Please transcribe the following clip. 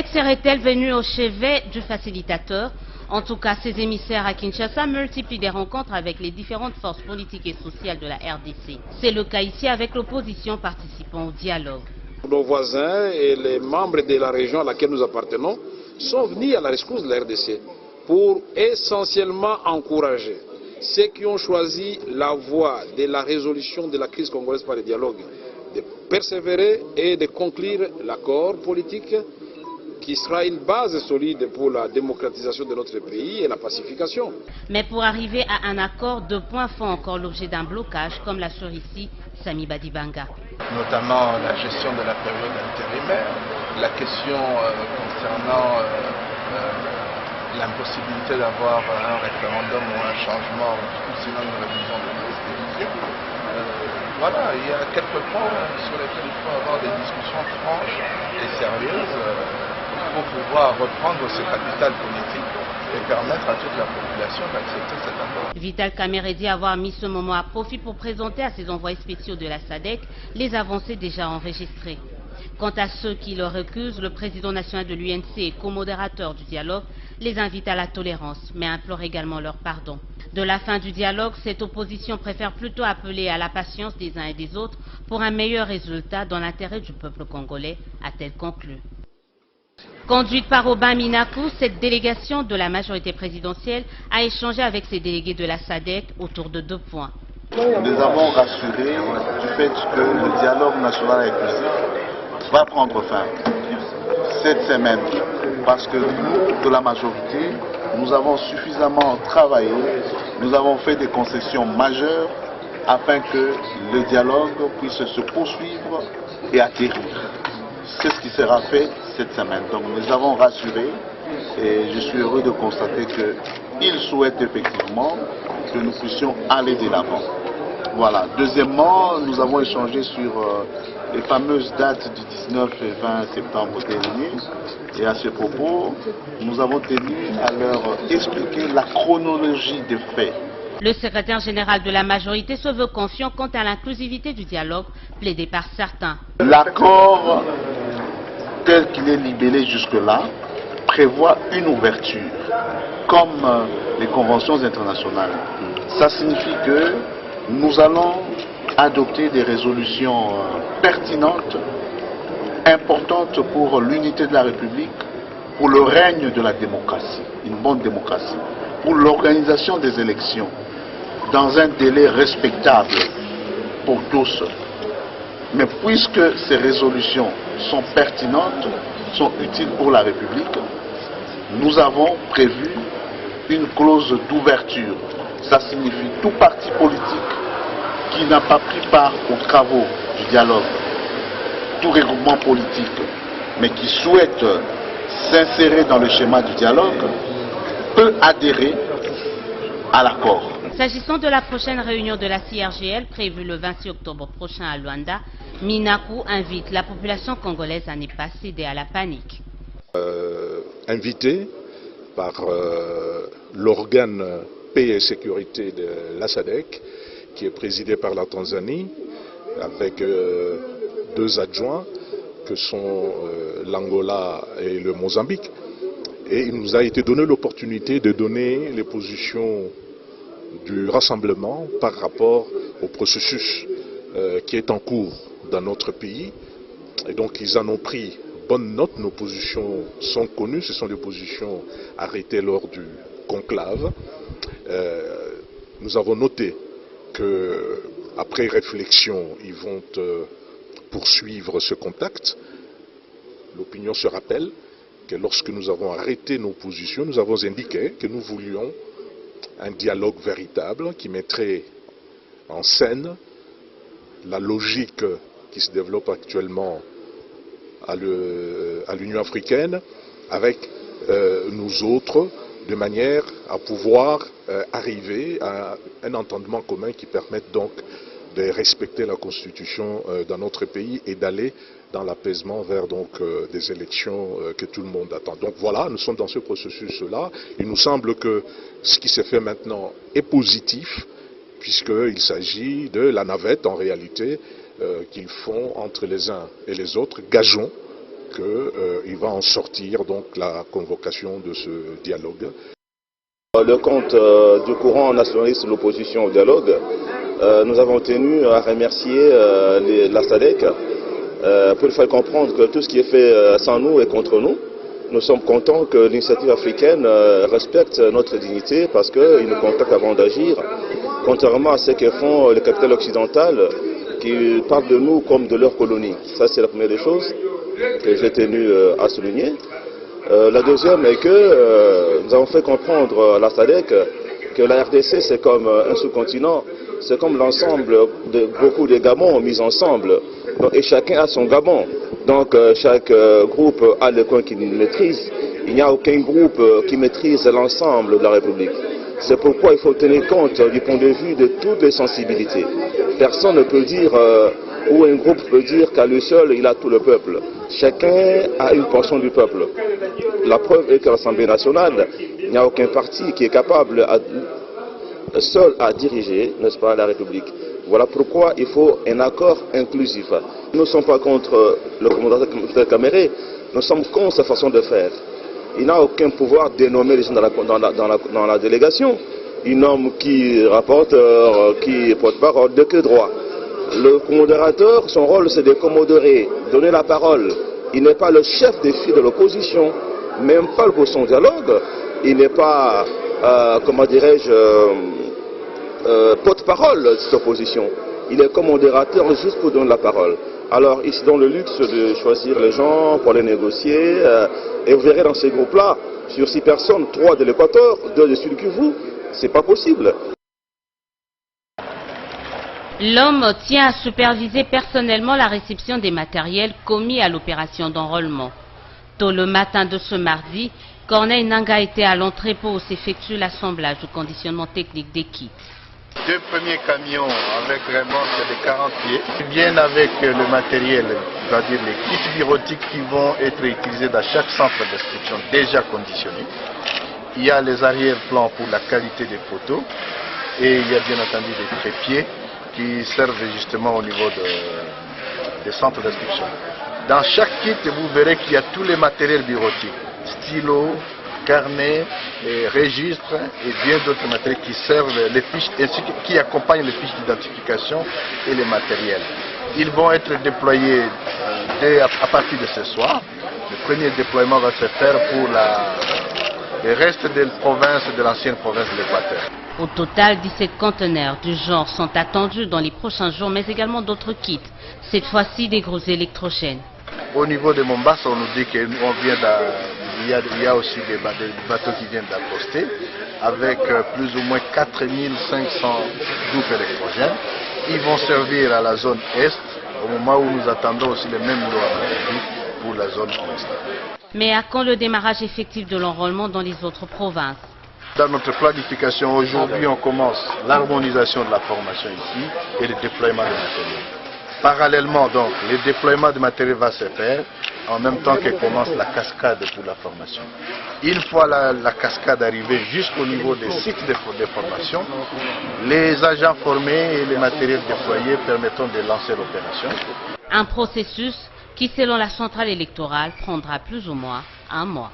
SADC serait-elle venue au chevet du facilitateur? En tout cas, ces émissaires à Kinshasa multiplient des rencontres avec les différentes forces politiques et sociales de la RDC. C'est le cas ici avec l'opposition participant au dialogue. Nos voisins et les membres de la région à laquelle nous appartenons sont venus à la rescousse de la RDC pour essentiellement encourager ceux qui ont choisi la voie de la résolution de la crise congolaise par le dialogue, de persévérer et de conclure l'accord politique qui sera une base solide pour la démocratisation de notre pays et la pacification. Mais pour arriver à un accord, deux points font encore l'objet d'un blocage, comme l'assure ici Sami Badibanga. Notamment la gestion de la période intérimaire, la question concernant l'impossibilité d'avoir un référendum ou un changement, ou sinon une révision de la Constitution. Voilà, il y a quelques points sur lesquels il faut avoir des discussions franches et sérieuses pour pouvoir reprendre ce capital politique et permettre à toute la population d'accepter cet accord. Vital Kamerhe dit avoir mis ce moment à profit pour présenter à ses envoyés spéciaux de la SADC les avancées déjà enregistrées. Quant à ceux qui le recusent, le président national de l'UNC et co-modérateur du dialogue les invite à la tolérance, mais implore également leur pardon. De la fin du dialogue, cette opposition préfère plutôt appeler à la patience des uns et des autres pour un meilleur résultat dans l'intérêt du peuple congolais, a-t-elle conclu. Conduite par Aubin Minakou, cette délégation de la majorité présidentielle a échangé avec ses délégués de la SADC autour de deux points. Nous avons rassuré du fait que le dialogue national inclusif va prendre fin cette semaine parce que nous, de la majorité, nous avons suffisamment travaillé, nous avons fait des concessions majeures afin que le dialogue puisse se poursuivre et atterrir. C'est ce qui sera fait cette semaine. Donc nous avons rassuré et je suis heureux de constater qu'ils souhaitent effectivement que nous puissions aller de l'avant. Voilà. Deuxièmement, nous avons échangé sur les fameuses dates du 19 et 20 septembre dernier. Et à ce propos, nous avons tenu à leur expliquer la chronologie des faits. Le secrétaire général de la majorité se veut confiant quant à l'inclusivité du dialogue plaidé par certains. L'accord tel qu'il est libellé jusque-là prévoit une ouverture, comme les conventions internationales. Ça signifie que nous allons adopter des résolutions pertinentes, importantes pour l'unité de la République, pour le règne de la démocratie, une bonne démocratie, pour l'organisation des élections, dans un délai respectable pour tous. Mais puisque ces résolutions sont pertinentes, sont utiles pour la République, nous avons prévu une clause d'ouverture. Ça signifie tout parti politique qui n'a pas pris part aux travaux du dialogue, tout regroupement politique, mais qui souhaite s'insérer dans le schéma du dialogue, peut adhérer à l'accord. S'agissant de la prochaine réunion de la CIRGL prévue le 26 octobre prochain à Luanda, Minakou invite la population congolaise à ne pas céder à la panique. Invité par l'organe paix et sécurité de la SADC, qui est présidé par la Tanzanie, avec deux adjoints que sont l'Angola et le Mozambique. Et il nous a été donné l'opportunité de donner les positions du rassemblement par rapport au processus qui est en cours dans notre pays. Et donc ils en ont pris bonne note. Nos positions sont connues, ce sont des positions arrêtées lors du conclave. Nous avons noté qu'après réflexion, ils vont poursuivre ce contact. L'opinion se rappelle que lorsque nous avons arrêté nos positions, nous avons indiqué que nous voulions un dialogue véritable qui mettrait en scène la logique qui se développe actuellement à l'Union africaine avec nous autres, de manière à pouvoir arriver à un entendement commun qui permette donc de respecter la Constitution dans notre pays et d'aller dans l'apaisement vers donc des élections que tout le monde attend. Donc voilà, nous sommes dans ce processus-là. Il nous semble que ce qui se fait maintenant est positif, puisqu'il s'agit de la navette en réalité qu'ils font entre les uns et les autres. Gageons qu'il va en sortir donc la convocation de ce dialogue. Le compte du courant nationaliste de l'opposition au dialogue, nous avons tenu à remercier la SADC pour lui faire comprendre que tout ce qui est fait sans nous est contre nous. Nous sommes contents que l'initiative africaine respecte notre dignité parce qu'ils nous contactent avant d'agir, contrairement à ce que font les capitales occidentales qui parlent de nous comme de leur colonie. Ça, c'est la première des choses que j'ai tenu à souligner. La deuxième est que nous avons fait comprendre à la SADC que la RDC c'est comme un sous-continent, c'est comme l'ensemble de beaucoup de Gabons mis ensemble, donc, et chacun a son Gabon. Donc chaque groupe a le coin qu'il maîtrise. Il n'y a aucun groupe qui maîtrise l'ensemble de la République. C'est pourquoi il faut tenir compte du point de vue de toutes les sensibilités. Personne ne peut dire, ou un groupe peut dire qu'à lui seul il a tout le peuple. Chacun a une portion du peuple. La preuve est qu'à l'Assemblée nationale, il n'y a aucun parti qui est capable seul à diriger, n'est-ce pas, la République. Voilà pourquoi il faut un accord inclusif. Nous ne sommes pas contre le commandant Caméré, nous sommes contre sa façon de faire. Il n'a aucun pouvoir de nommer les gens dans la délégation. Il nomme qui rapporteur, qui porte-parole, de quel droit. Le modérateur, son rôle c'est de commodérer, donner la parole. Il n'est pas le chef des filles de l'opposition, même pas pour son dialogue. Il n'est pas, comment dirais-je, porte-parole de cette opposition. Il est comme modérateur juste pour donner la parole. Alors ici dans le luxe de choisir les gens pour les négocier, et vous verrez dans ces groupes-là, sur 6 personnes, 3 de l'Équateur, 2 de Sud Kivu, c'est pas possible. L'homme tient à superviser personnellement la réception des matériels commis à l'opération d'enrôlement. Tôt le matin de ce mardi, Corneille Nangaa était à l'entrepôt où s'effectue l'assemblage du conditionnement technique des kits. 2 premiers camions avec remorque de 40 pieds qui viennent avec le matériel, c'est-à-dire les kits bureautiques qui vont être utilisés dans chaque centre d'instruction déjà conditionné. Il y a les arrière-plans pour la qualité des photos et il y a bien entendu des trépieds qui servent justement au niveau des centres d'instruction. Dans chaque kit, vous verrez qu'il y a tous les matériels bureautiques, stylos, carnets, registres et bien d'autres matériels qui servent les fiches ainsi qui accompagnent les fiches d'identification et les matériels. Ils vont être déployés à partir de ce soir. Le premier déploiement va se faire pour le reste des provinces de l'ancienne province de l'Équateur. Au total, 17 conteneurs du genre sont attendus dans les prochains jours, mais également d'autres kits, cette fois-ci des gros électrogènes. Au niveau de Mombasa, on nous dit qu'il y a aussi des bateaux qui viennent d'accoster avec plus ou moins 4500 groupes électrogènes. Ils vont servir à la zone Est au moment où nous attendons aussi les mêmes lois pour la zone Ouest. Mais à quand le démarrage effectif de l'enrôlement dans les autres provinces? Dans notre planification, aujourd'hui, on commence l'harmonisation de la formation ici et le déploiement de matériel. Parallèlement, donc, le déploiement de matériel va se faire en même temps que commence la cascade pour la formation. Une fois la cascade arrivée jusqu'au niveau des sites de formation, les agents formés et les matériels déployés permettront de lancer l'opération. Un processus qui, selon la centrale électorale, prendra plus ou moins un mois.